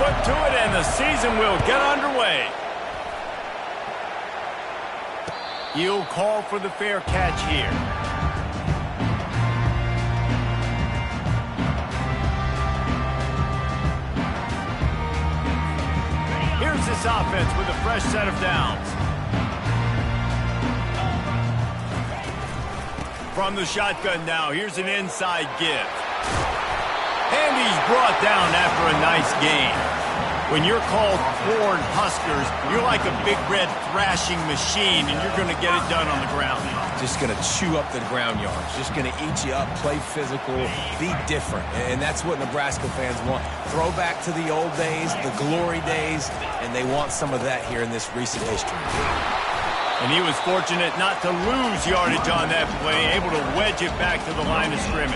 foot to it, and the season will get underway. He'll call for the fair catch here. Here's this offense with a fresh set of downs. From the shotgun now, here's an inside give. And he's brought down after a nice gain. When you're called Corn Huskers, you're like a big red thrashing machine, and you're going to get it done on the ground. Just going to chew up the ground yards. Just going to eat you up, play physical, be different. And that's what Nebraska fans want. Throw back to the old days, the glory days, and they want some of that here in this recent history. And he was fortunate not to lose yardage on that play, able to wedge it back to the line of scrimmage.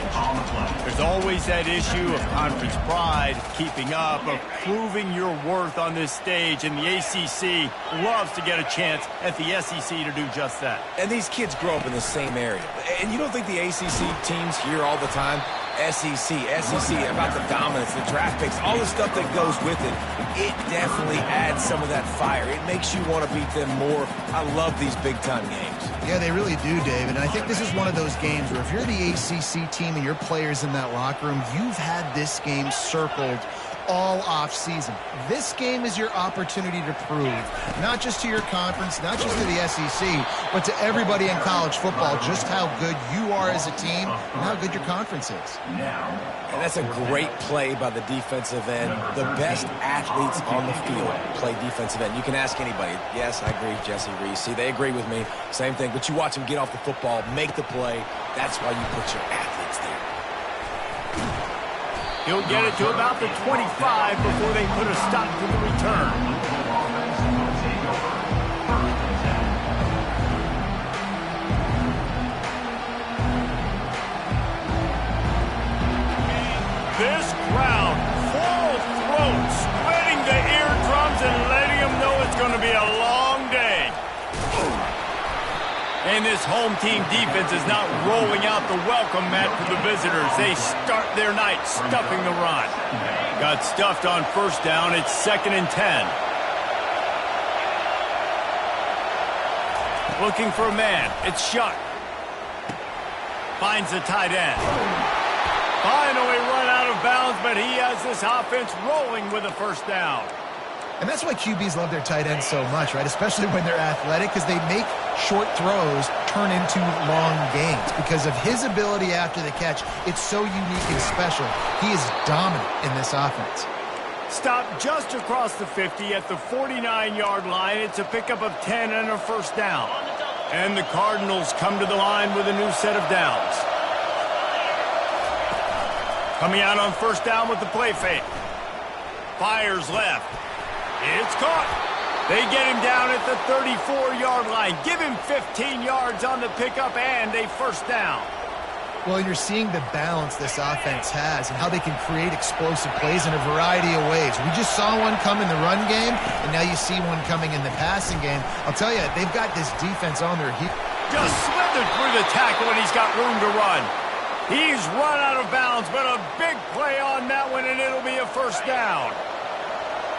There's always that issue of conference pride, keeping up, of proving your worth on this stage, and the ACC loves to get a chance at the SEC to do just that. And these kids grow up in the same area. And you don't think the ACC teams hear all the time, SEC, about the dominance, the draft picks, all the stuff that goes with it. It definitely adds some of that fire. It makes you want to beat them more. I love these big-time games. Yeah, they really do, Dave. And I think this is one of those games where if you're the ACC team and your players in that locker room, you've had this game circled all off season. This game is your opportunity to prove, not just to your conference, not just to the SEC, but to everybody in college football, just how good you are as a team and how good your conference is. And that's a great play by the defensive end. The best athletes on the field play defensive end. You can ask anybody. Yes, I agree, Jesse Reese. See, they agree with me. Same thing. But you watch them get off the football, make the play. That's why you put your athletes there. He'll get it to about the 25 before they put a stop to the return. This crowd, full throat, spreading the eardrums and letting them know it's going to be a long day. And this home team defense is not rolling out the welcome mat for the visitors. They start their night stuffing the run. Got stuffed on first down. It's 2nd and 10. Looking for a man. It's Shuck. Finds the tight end. Finally run out of bounds, but he has this offense rolling with a first down. And that's why QBs love their tight ends so much, right? Especially when they're athletic, because they make short throws turn into long gains. Because of his ability after the catch, it's so unique and special. He is dominant in this offense. Stopped just across the 50 at the 49-yard line. It's a pickup of 10 and a first down. And the Cardinals come to the line with a new set of downs. Coming out on first down with the play fake. Fires left. It's caught. They get him down at the 34-yard line. Give him 15 yards on the pickup and a first down. Well, you're seeing the balance this offense has and how they can create explosive plays in a variety of ways. We just saw one come in the run game, and now you see one coming in the passing game. I'll tell you, they've got this defense on their heels. Just slithered through the tackle, and he's got room to run. He's run out of bounds, but a big play on that one, and it'll be a first down.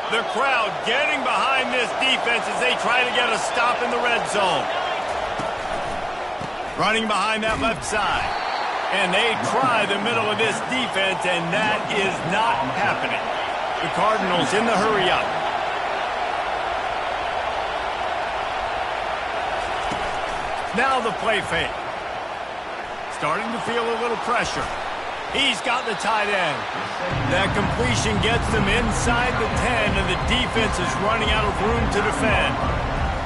The crowd getting behind this defense as they try to get a stop in the red zone. Running behind that left side. And they try the middle of this defense, and that is not happening. The Cardinals in the hurry up. Now the play fake. Starting to feel a little pressure. He's got the tight end. That completion gets them inside the 10, and the defense is running out of room to defend.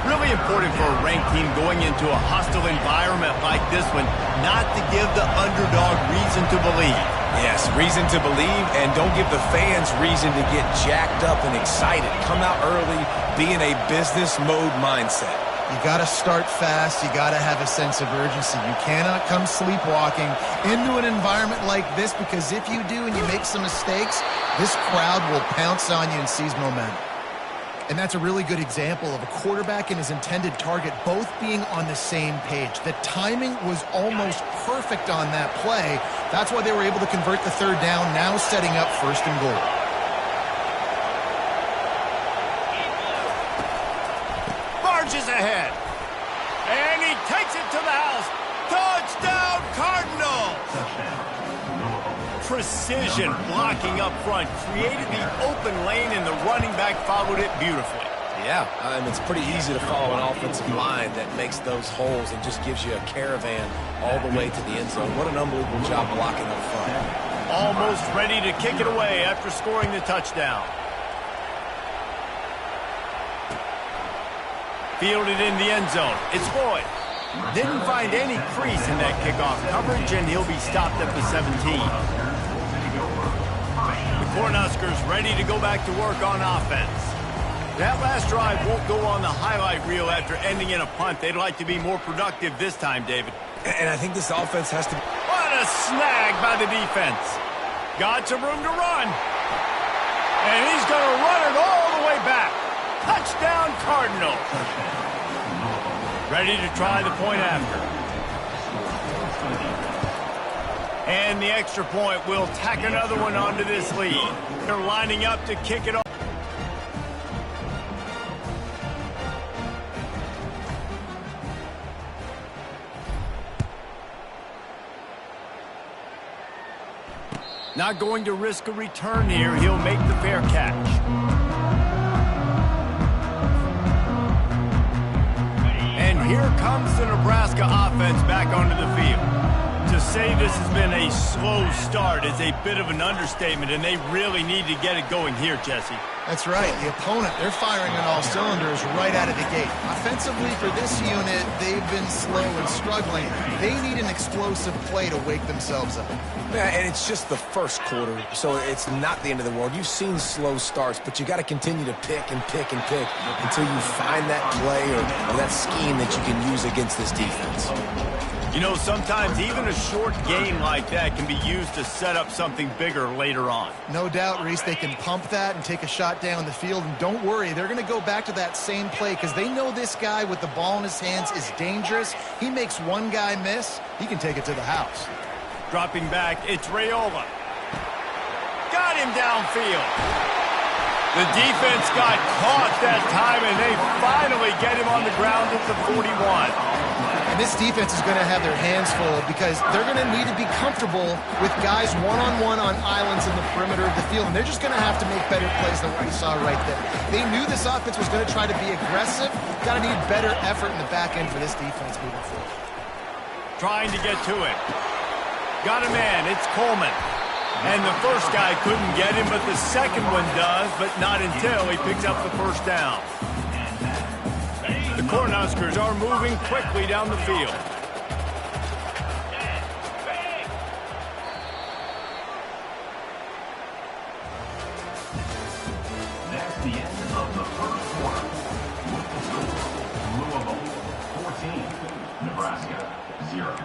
Really important for a ranked team going into a hostile environment like this one, not to give the underdog reason to believe. Yes, reason to believe, and don't give the fans reason to get jacked up and excited. Come out early, be in a business mode mindset. You got to start fast. You got to have a sense of urgency. You cannot come sleepwalking into an environment like this, because if you do and you make some mistakes, this crowd will pounce on you and seize momentum. And that's a really good example of a quarterback and his intended target both being on the same page. The timing was almost perfect on that play. That's why they were able to convert the third down, now setting up 1st and goal. forges ahead. And he takes it to the house. Touchdown, Cardinals! Precision blocking up front created the open lane, and the running back followed it beautifully. Yeah, it's pretty easy to follow an offensive line that makes those holes and just gives you a caravan all the way to the end zone. What an unbelievable job blocking up front. Almost ready to kick it away after scoring the touchdown. Fielded in the end zone. It's Boyd. Didn't find any crease in that kickoff coverage, and he'll be stopped at the 17. The Cornhuskers ready to go back to work on offense. That last drive won't go on the highlight reel after ending in a punt. They'd like to be more productive this time, David. And I think this offense has to... What a snag by the defense. Got some room to run. And he's going to run it all the way back. Touchdown, Cardinals. Ready to try the point after. And the extra point will tack another one onto this lead. They're lining up to kick it off. Not going to risk a return here. He'll make the fair catch. And here comes the Nebraska offense back onto the field. To say this has been a slow start is a bit of an understatement, and they really need to get it going here, Jesse. That's right. The opponent, they're firing on all cylinders right out of the gate. Offensively, for this unit, they've been slow and struggling. They need an explosive play to wake themselves up. Yeah, and it's just the first quarter, so it's not the end of the world. You've seen slow starts, but you got to continue to pick and pick and pick until you find that play or that scheme that you can use against this defense. You know, sometimes even a short game like that can be used to set up something bigger later on. No doubt, Reese, they can pump that and take a shot down the field. And don't worry, they're going to go back to that same play because they know this guy with the ball in his hands is dangerous. He makes one guy miss, he can take it to the house. Dropping back, it's Raiola. Got him downfield. The defense got caught that time, and they finally get him on the ground at the 41. And this defense is going to have their hands full because they're going to need to be comfortable with guys one-on-one on islands in the perimeter of the field. And they're just going to have to make better plays than what we saw right there. They knew this offense was going to try to be aggressive. Got to need better effort in the back end for this defense moving forward. Trying to get to it. Got a man. It's Coleman. And the first guy couldn't get him, but the second one does, but not until he picks up the first down. The Cornhuskers are moving quickly down the field. That's the end of the first quarter. With the score, Louisville 14, Nebraska 0.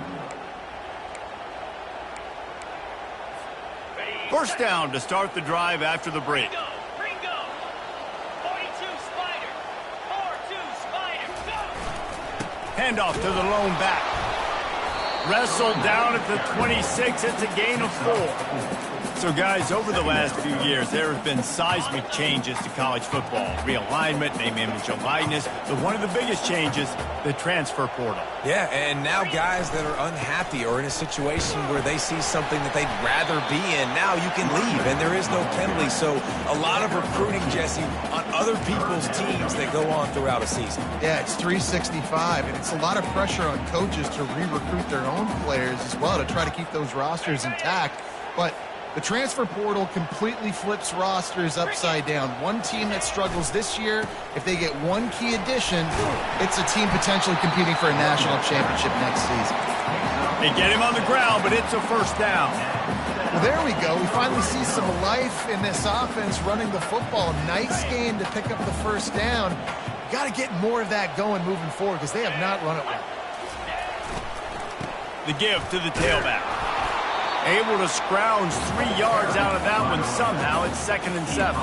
First down to start the drive after the break. Handoff to the lone back. Wrestled down at the 26. It's a gain of 4. So, guys, over the last few years, there have been seismic changes to college football. Realignment, name, image, and likeness. But one of the biggest changes, the transfer portal. Yeah, and now guys that are unhappy or in a situation where they see something that they'd rather be in, now you can leave, and there is no penalty. So a lot of recruiting, Jesse, on other people's teams that go on throughout a season. Yeah, it's 365, and it's a lot of pressure on coaches to re-recruit their own players as well to try to keep those rosters intact. But the transfer portal completely flips rosters upside down. One team that struggles this year, if they get one key addition, it's a team potentially competing for a national championship next season. They get him on the ground, but it's a first down. Well, there we go. We finally see some life in this offense running the football. Nice game to pick up the first down. Got to get more of that going moving forward because they have not run it well. The give to the tailback. Able to scrounge 3 yards out of that one somehow. It's 2nd and 7.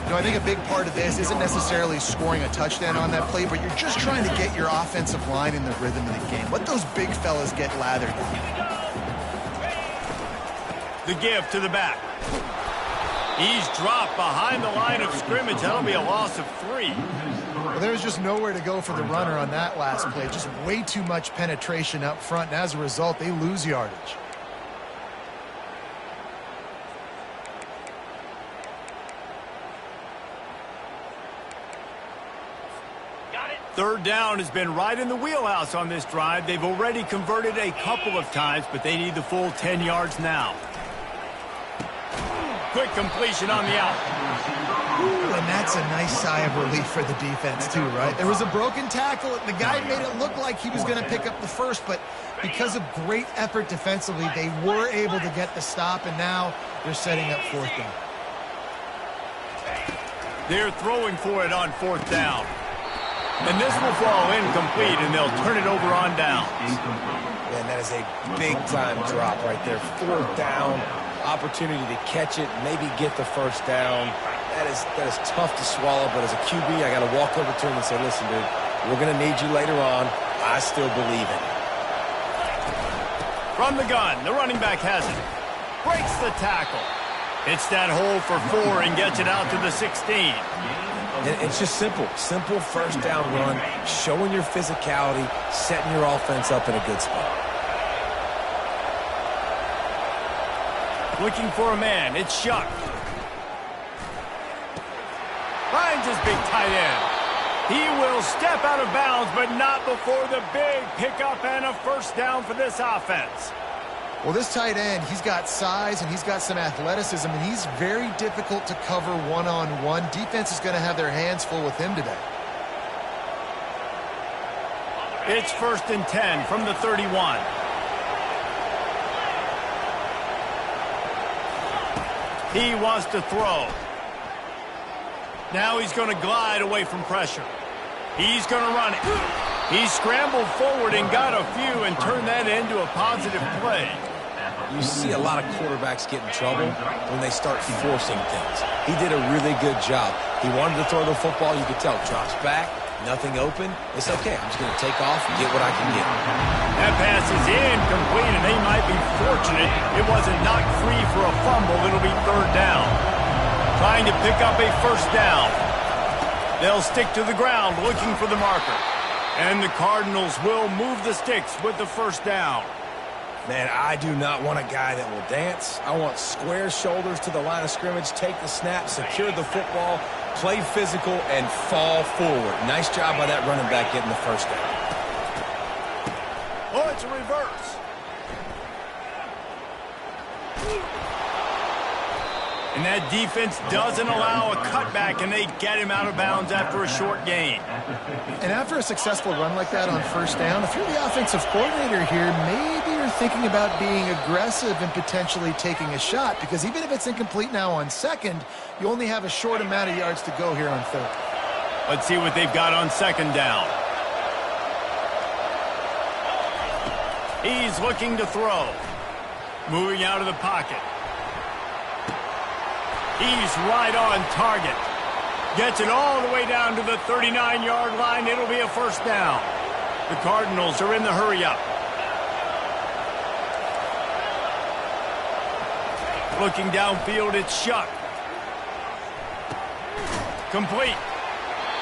You know, I think a big part of this isn't necessarily scoring a touchdown on that play, but you're just trying to get your offensive line in the rhythm of the game. Let those big fellas get lathered. The give to the back. He's dropped behind the line of scrimmage. That'll be a loss of 3. Well, there's just nowhere to go for the runner on that last play. Just way too much penetration up front, and as a result, they lose yardage. Third down has been right in the wheelhouse on this drive. They've already converted a couple of times, but they need the full 10 yards now. Quick completion on the out. Ooh, and that's a nice sigh of relief for the defense too, right? There was a broken tackle, and the guy made it look like he was going to pick up the first, but because of great effort defensively, they were able to get the stop, and now they're setting up fourth down. They're throwing for it on fourth down. And this will fall incomplete, and they'll turn it over on downs. Man, that is a big-time drop right there. Fourth down, opportunity to catch it, maybe get the first down. That is tough to swallow, but as a QB, I got to walk over to him and say, listen, dude, we're going to need you later on. I still believe in it. From the gun, the running back has it. Breaks the tackle. Hits that hole for 4 and gets it out to the 16. It's just simple first down run, showing your physicality, setting your offense up in a good spot. Looking for a man, it's Shuck. Finds his big tight end. He will step out of bounds, but not before the big pickup and a first down for this offense. Well, this tight end, he's got size and he's got some athleticism, and he's very difficult to cover one-on-one. Defense is going to have their hands full with him today. It's 1st and 10 from the 31. He wants to throw. Now he's going to glide away from pressure. He's going to run it. He scrambled forward and got a few and turned that into a positive play. You see a lot of quarterbacks get in trouble when they start forcing things. He did a really good job. He wanted to throw the football. You could tell. Drops back, nothing open. It's okay. I'm just going to take off and get what I can get. That pass is incomplete, and they might be fortunate it wasn't knocked free for a fumble. It'll be 3rd down. Trying to pick up a first down. They'll stick to the ground looking for the marker. And the Cardinals will move the sticks with the first down. Man, I do not want a guy that will dance. I want square shoulders to the line of scrimmage, take the snap, secure the football, play physical, and fall forward. Nice job by that running back getting the first down. Oh, it's a reverse. And that defense doesn't allow a cutback, and they get him out of bounds after a short gain. And after a successful run like that on first down, if you're the offensive coordinator here, maybe you're thinking about being aggressive and potentially taking a shot, because even if it's incomplete now on second, you only have a short amount of yards to go here on third. Let's see what they've got on second down. He's looking to throw. Moving out of the pocket. He's right on target. Gets it all the way down to the 39-yard line. It'll be a first down. The Cardinals are in the hurry-up. Looking downfield, it's Shuck. Complete.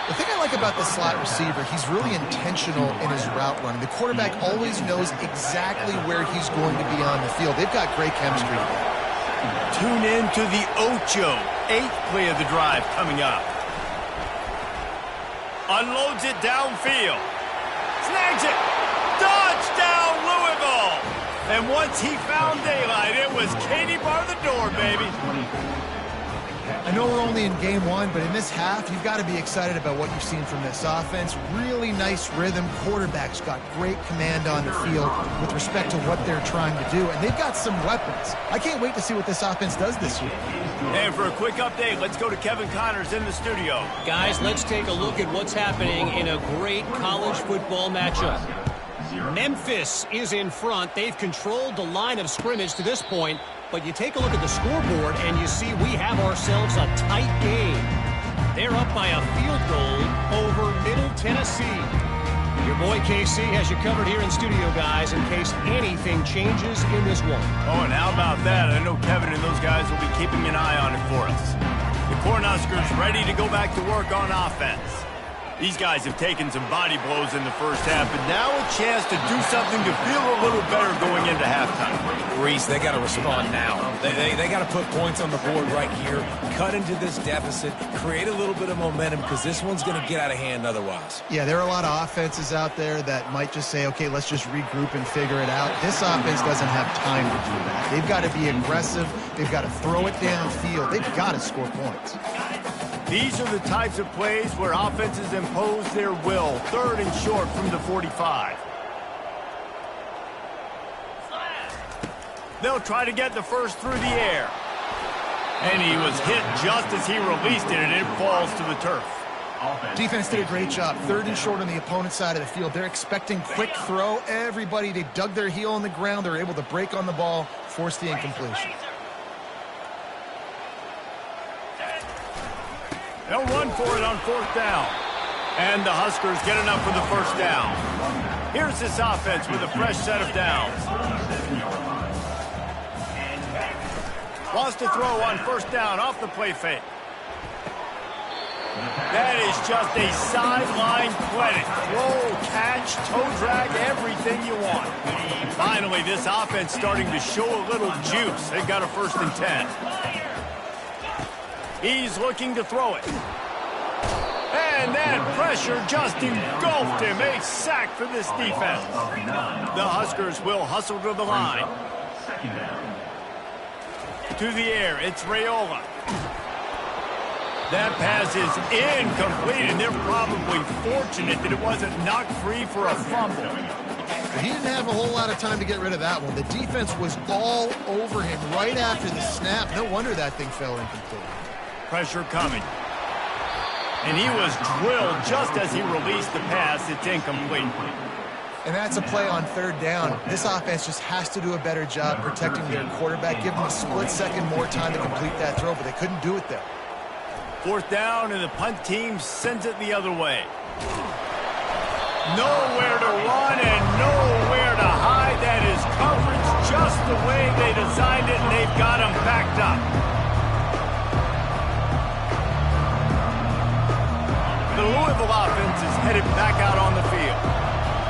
The thing I like about the slot receiver, he's really intentional in his route running. The quarterback always knows exactly where he's going to be on the field. They've got great chemistry together. Tune in to the Ocho. 8th play of the drive coming up. Unloads it downfield. Snags it. Touchdown, Louisville. And once he found daylight, it was Katie bar the door, baby. I know we're only in game one, but in this half, you've got to be excited about what you've seen from this offense. Really nice rhythm. Quarterback's got great command on the field with respect to what they're trying to do, and they've got some weapons. I can't wait to see what this offense does this year. And for a quick update, let's go to Kevin Connors in the studio. Guys, let's take a look at what's happening in a great college football matchup. Memphis is in front. They've controlled the line of scrimmage to this point. But you take a look at the scoreboard, and you see we have ourselves a tight game. They're up by a field goal over Middle Tennessee. Your boy KC has you covered here in studio, guys, in case anything changes in this one. Oh, and how about that? I know Kevin and those guys will be keeping an eye on it for us. The Cornhuskers ready to go back to work on offense. These guys have taken some body blows in the first half, but now a chance to do something to feel a little better going into halftime. Reese, they got to respond now. They got to put points on the board right here, cut into this deficit, create a little bit of momentum, because this one's going to get out of hand otherwise. Yeah, there are a lot of offenses out there that might just say, okay, let's just regroup and figure it out. This offense doesn't have time to do that. They've got to be aggressive. They've got to throw it downfield. They've got to score points. These are the types of plays where offenses impose their will. 3rd and short from the 45. They'll try to get the first through the air. And he was hit just as he released it, and it falls to the turf. Defense did a great job. 3rd and short on the opponent's side of the field. They're expecting quick throw. Everybody, they dug their heel on the ground. They're able to break on the ball, force the incompletion. They'll run for it on 4th down. And the Huskers get enough for the first down. Here's this offense with a fresh set of downs. Wants to throw on 1st down off the play fake. That is just a sideline clinic. Throw, catch, toe drag, everything you want. Finally, this offense starting to show a little juice. They've got a 1st and 10. He's looking to throw it. And that pressure just engulfed him. A sack for this defense. The Huskers will hustle to the line. To the air, it's Raiola. That pass is incomplete, and they're probably fortunate that it wasn't knocked free for a fumble. He didn't have a whole lot of time to get rid of that one. The defense was all over him right after the snap. No wonder that thing fell incomplete. Pressure coming. And he was drilled just as he released the pass. It's incomplete. And that's a play on 3rd down. This offense just has to do a better job protecting their quarterback. Give them a split second more time to complete that throw, but they couldn't do it there. 4th down, and the punt team sends it the other way. Nowhere to run and nowhere to hide. That is coverage just the way they designed it, and they've got him backed up. The Louisville offense is headed back out on the field.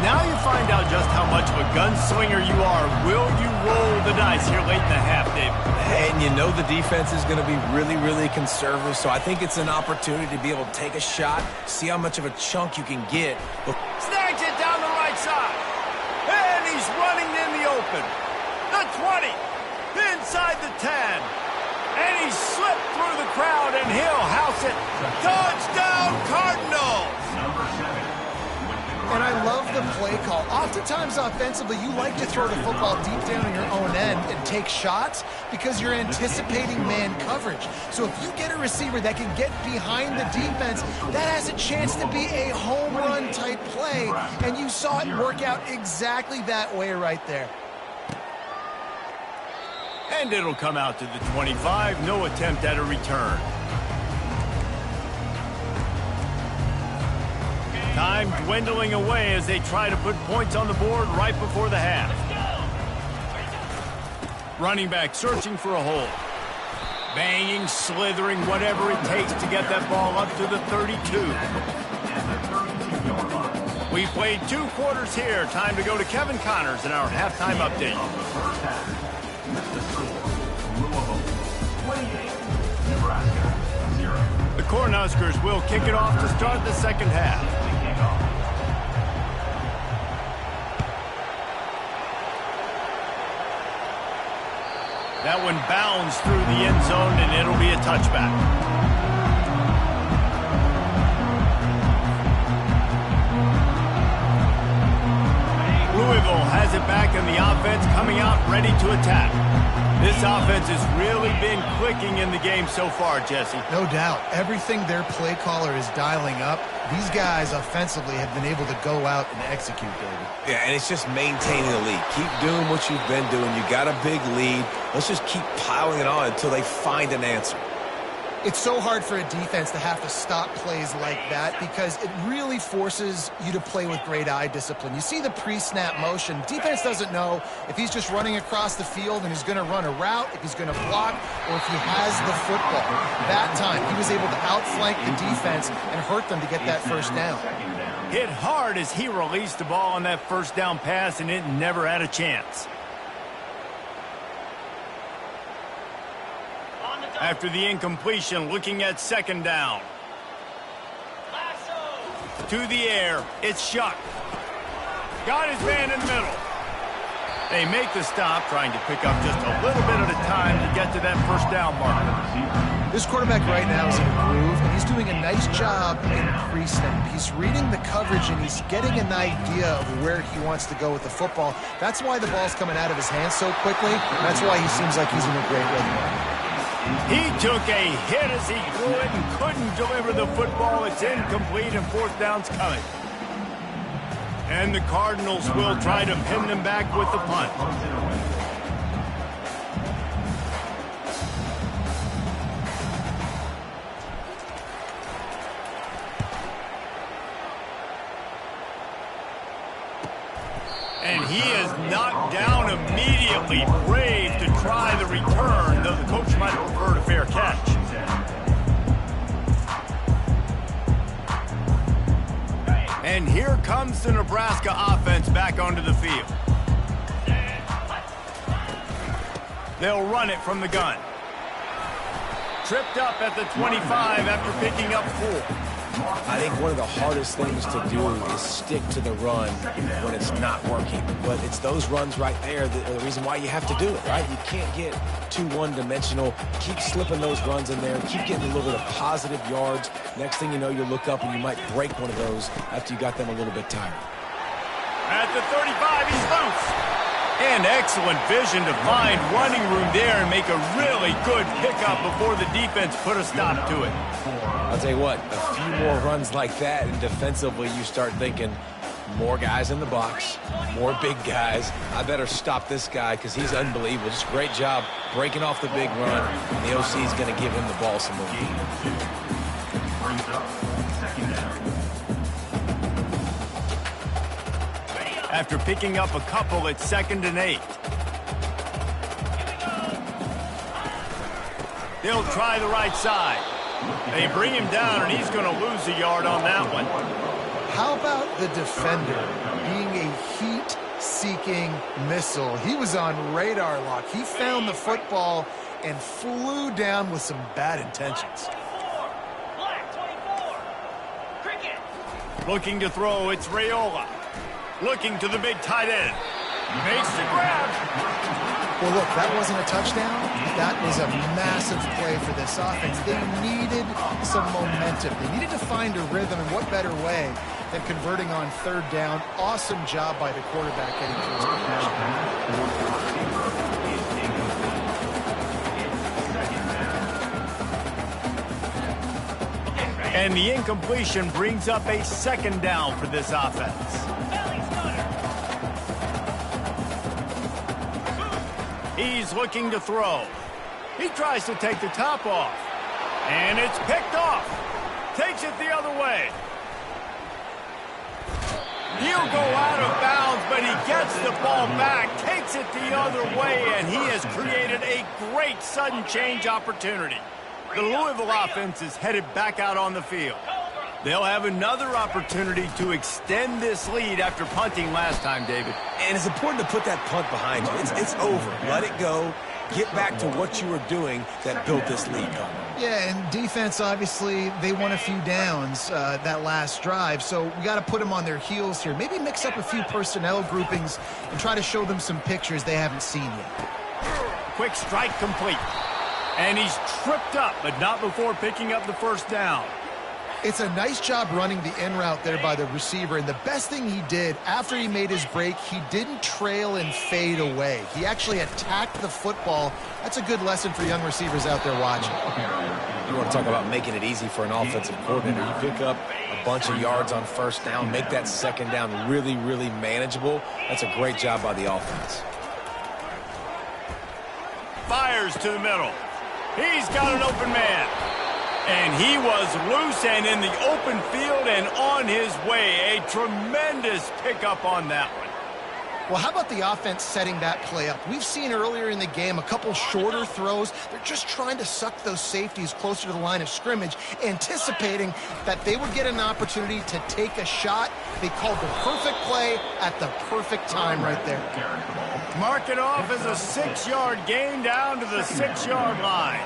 Now you find out just how much of a gunslinger you are. Will you roll the dice here late in the half, Dave? And you know the defense is going to be really, really conservative, so I think it's an opportunity to be able to take a shot, see how much of a chunk you can get. Snags it down the right side. And he's running in the open. The 20. Inside the 10. And he slipped through the crowd, and he'll house it. Touchdown, Cardinals! And I love the play call. Oftentimes offensively, you like to throw the football deep down in your own end and take shots because you're anticipating man coverage. So if you get a receiver that can get behind the defense, that has a chance to be a home run type play. And you saw it work out exactly that way right there. And it'll come out to the 25. No attempt at a return. Time dwindling away as they try to put points on the board right before the half. Running back searching for a hole. Banging, slithering, whatever it takes to get that ball up to the 32. We played 2 quarters here. Time to go to Kevin Connors in our halftime update. The Cornhuskers will kick it off to start the second half. That one bounds through the end zone, and it'll be a touchback. Louisville has it back, and the offense coming out ready to attack. This offense has really been clicking in the game so far, Jesse. No doubt. Everything their play caller is dialing up, these guys offensively have been able to go out and execute, baby. Yeah, and it's just maintaining the lead. Keep doing what you've been doing. You got a big lead. Let's just keep piling it on until they find an answer. It's so hard for a defense to have to stop plays like that because it really forces you to play with great eye discipline. You see the pre-snap motion. Defense doesn't know if he's just running across the field and he's going to run a route, if he's going to block, or if he has the football. That time, he was able to outflank the defense and hurt them to get that first down. Hit hard as he released the ball on that first down pass, and it never had a chance. After the incompletion, looking at second down. To the air, it's Shuck. Got his man in the middle. They make the stop, trying to pick up just a little bit at a time to get to that first down marker. This quarterback right now is in a groove, and he's doing a nice job in pre-snap. He's reading the coverage, and he's getting an idea of where he wants to go with the football. That's why the ball's coming out of his hands so quickly. That's why he seems like he's in a great rhythm. He took a hit as he threw it and couldn't deliver the football. It's incomplete and fourth down's coming. And the Cardinals will try to pin them back with the punt. And he is knocked down immediately. Brave to try the return, though the coach might have preferred a fair catch. And here comes the Nebraska offense back onto the field. They'll run it from the gun. Tripped up at the 25 after picking up 4. I think one of the hardest things to do is stick to the run when it's not working. But it's those runs right there that are the reason why you have to do it, right? You can't get too one-dimensional. Keep slipping those runs in there. Keep getting a little bit of positive yards. Next thing you know, you look up and you might break one of those after you got them a little bit tired. At the 35, he's loose. And excellent vision to find running room there and make a really good pickup before the defense put a stop to it. I'll tell you what, a few more runs like that, and defensively you start thinking, more guys in the box, more big guys. I better stop this guy because he's unbelievable. Just great job breaking off the big run. And the OC is going to give him the ball some more. Brings up second down. After picking up a couple, it's 2nd and 8. They'll try the right side. They bring him down, and he's going to lose a yard on that one. How about the defender being a heat-seeking missile? He was on radar lock. He found the football and flew down with some bad intentions. Looking to throw, it's Raiola. Looking to the big tight end. Makes the grab. Well, look, that wasn't a touchdown. That was a massive play for this offense. They needed some momentum. They needed to find a rhythm, and what better way than converting on 3rd down. Awesome job by the quarterback getting to his position. And the incompletion brings up a 2nd down for this offense. He's looking to throw. He tries to take the top off. And it's picked off. Takes it the other way. He'll go out of bounds, but he gets the ball back, takes it the other way, and he has created a great sudden change opportunity. The Louisville offense is headed back out on the field. They'll have another opportunity to extend this lead after punting last time, David. And it's important to put that punt behind you. It's over. Let it go. Get back to what you were doing that built this lead up. Yeah, and defense, obviously, they won a few downs that last drive, so we got to put them on their heels here. Maybe mix up a few personnel groupings and try to show them some pictures they haven't seen yet. Quick strike complete. And he's tripped up, but not before picking up the first down. It's a nice job running the in route there by the receiver, and the best thing he did after he made his break, he didn't trail and fade away. He actually attacked the football. That's a good lesson for young receivers out there watching. You want to talk about making it easy for an offensive coordinator. You pick up a bunch of yards on first down, make that second down really, really manageable. That's a great job by the offense. Fires to the middle. He's got an open man. And he was loose and in the open field and on his way. A tremendous pickup on that one. Well, how about the offense setting that play up? We've seen earlier in the game a couple shorter throws. They're just trying to suck those safeties closer to the line of scrimmage, anticipating that they would get an opportunity to take a shot. They called the perfect play at the perfect time right there. Mark it off as a 6-yard gain down to the 6-yard line.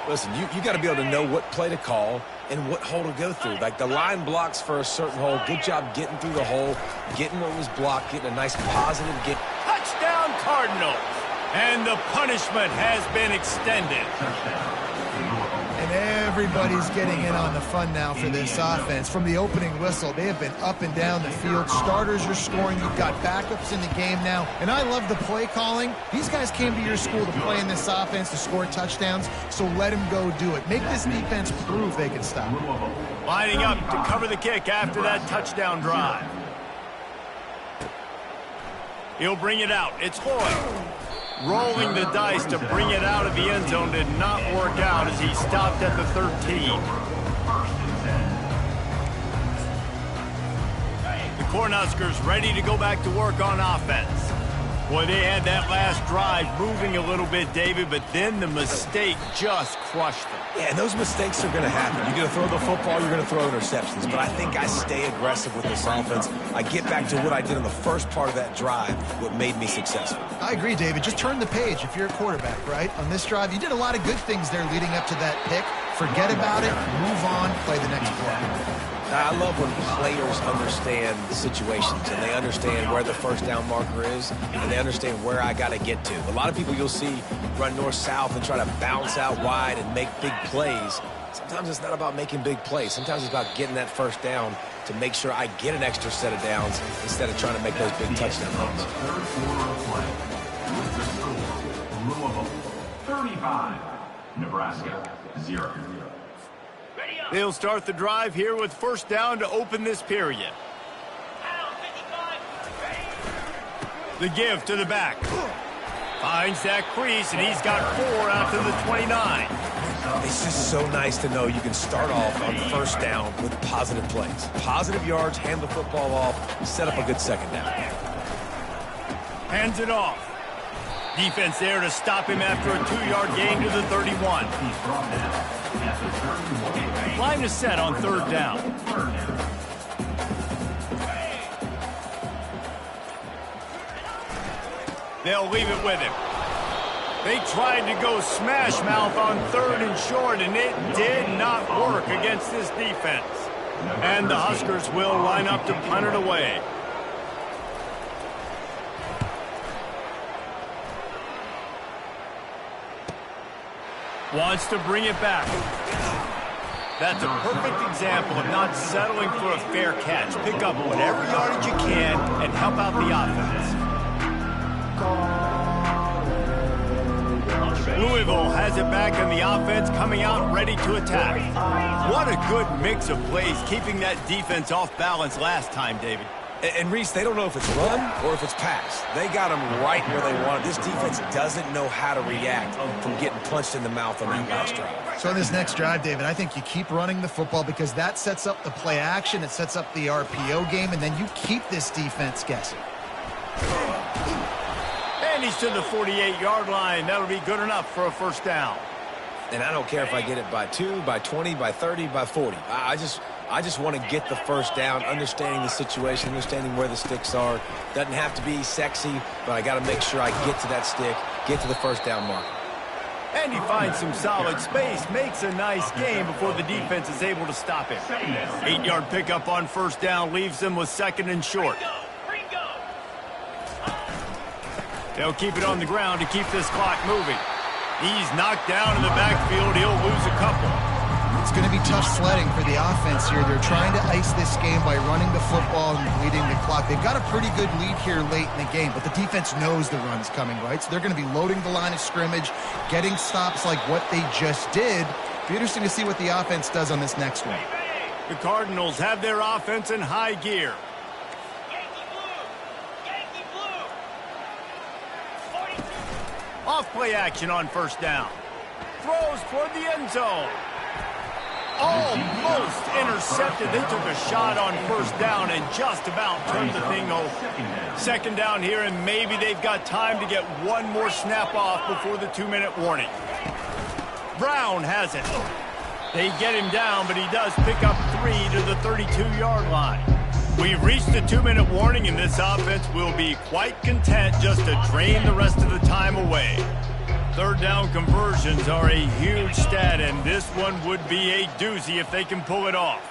Listen, you got to be able to know what play to call and what hole to go through. Like the line blocks for a certain hole. Good job getting through the hole, getting what was blocked, getting a nice positive get. Touchdown Cardinals. And the punishment has been extended. And everybody's getting in on the fun now for this offense. From the opening whistle, they have been up and down the field. Starters are scoring. You've got backups in the game now. And I love the play calling. These guys came to your school to play in this offense to score touchdowns, so let them go do it. Make this defense prove they can stop. Lining up to cover the kick after that touchdown drive. He'll bring it out. It's Lloyd. Rolling the dice to bring it out of the end zone did not work out as he stopped at the 13. The Cornhuskers ready to go back to work on offense. Boy, they had that last drive moving a little bit, David, but then the mistake just crushed them. Yeah, and those mistakes are going to happen. You're going to throw the football, you're going to throw interceptions. But I think I stay aggressive with this offense. I get back to what I did in the first part of that drive, what made me successful. I agree, David. Just turn the page if you're a quarterback, right? On this drive, you did a lot of good things there leading up to that pick. Forget about it, move on, play the next play. I love when players understand the situations and they understand where the first down marker is and they understand where I got to get to. A lot of people you'll see run north-south and try to bounce out wide and make big plays. Sometimes it's not about making big plays. Sometimes it's about getting that first down to make sure I get an extra set of downs instead of trying to make those big touchdown runs. Third quarter of play with the score, Louisville 35, Nebraska 0. They'll start the drive here with first down to open this period. The give to the back. Finds that crease, and he's got 4 out to the 29. It's just so nice to know you can start off on first down with positive plays. Positive yards, hand the football off, set up a good second down. Hands it off. Defense there to stop him after a 2-yard gain to the 31. Line is set on third down. They'll leave it with him. They tried to go smash mouth on third and short, and it did not work against this defense. And the Huskers will line up to punt it away. Wants to bring it back. That's a perfect example of not settling for a fair catch. Pick up whatever yardage you can and help out the offense. Louisville has it back on the offense, coming out ready to attack. What a good mix of plays, keeping that defense off balance last time, David. And Reese, they don't know if it's run or if it's pass. They got them right where they want it. This defense doesn't know how to react from getting punched in the mouth on that last drive. So in this next drive, David, I think you keep running the football because that sets up the play action, it sets up the RPO game, and then you keep this defense guessing. And he's to the 48-yard line. That'll be good enough for a first down. And I don't care if I get it by 2, by 20, by 30, by 40. I just want to get the first down, understanding the situation, understanding where the sticks are. Doesn't have to be sexy, but I got to make sure I get to that stick, get to the first down mark. And he finds some solid space, makes a nice gain before the defense is able to stop him. 8-yard pickup on first down leaves them with second and short. They'll keep it on the ground to keep this clock moving. He's knocked down in the backfield. He'll lose a couple. It's going to be tough sledding for the offense here. They're trying to ice this game by running the football and bleeding the clock. They've got a pretty good lead here late in the game, but the defense knows the run's coming, right? So they're going to be loading the line of scrimmage, getting stops like what they just did. It'll be interesting to see what the offense does on this next one. The Cardinals have their offense in high gear. Off play action on first down. Throws toward the end zone. Almost intercepted. They took a shot on first down and just about turned the thing over. Second down here, and maybe they've got time to get one more snap off before the 2-minute warning. Brown has it. They get him down, but he does pick up 3 to the 32-yard line. We've reached the 2-minute warning, and this offense will be quite content just to drain the rest of the time away. Third down conversions are a huge stat, and this one would be a doozy if they can pull it off.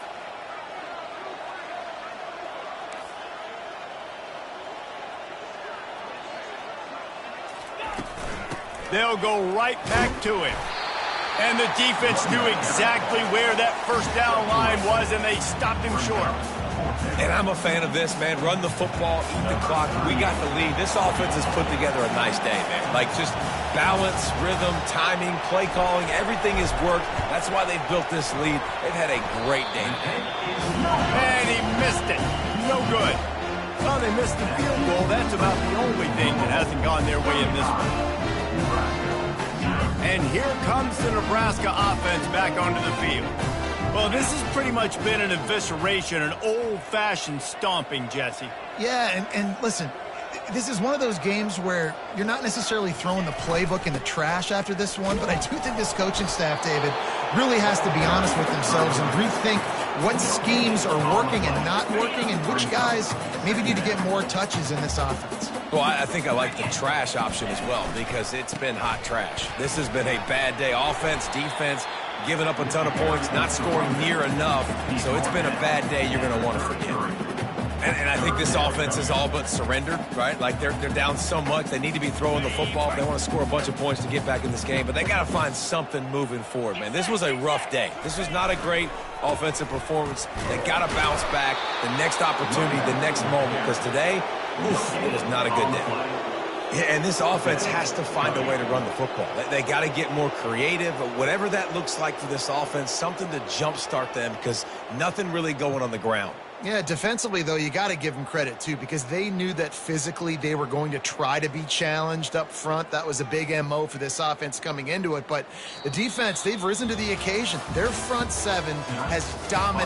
They'll go right back to him. And the defense knew exactly where that first down line was, and they stopped him short. And I'm a fan of this, man. Run the football, eat the clock. We got the lead. This offense has put together a nice day, man. Like, just balance, rhythm, timing, play calling, everything has worked. That's why they've built this lead. They've had a great day. And he missed it. No good. Well, they missed the field goal. That's about the only thing that hasn't gone their way in this one. And here comes the Nebraska offense back onto the field. Well, this has pretty much been an evisceration, an old-fashioned stomping, Jesse. Yeah, and listen, this is one of those games where you're not necessarily throwing the playbook in the trash after this one, but I do think this coaching staff, David, really has to be honest with themselves and rethink what schemes are working and not working and which guys maybe need to get more touches in this offense. Well, I think I like the trash option as well because it's been hot trash. This has been a bad day. Offense, defense, giving up a ton of points, not scoring near enough. So it's been a bad day you're going to want to forget. And I think this offense is all but surrendered, right? Like they're down so much. They need to be throwing the football if they want to score a bunch of points to get back in this game. But they got to find something moving forward, man. This was a rough day. This was not a great offensive performance. They got to bounce back the next opportunity, the next moment. Because today, it was not a good day. Yeah, and this offense has to find a way to run the football. They got to get more creative, whatever that looks like for this offense, something to jumpstart them because nothing really going on the ground. Yeah, defensively, though, you got to give them credit, too, because they knew that physically they were going to try to be challenged up front. That was a big MO for this offense coming into it. But the defense, they've risen to the occasion. Their front seven has dominated.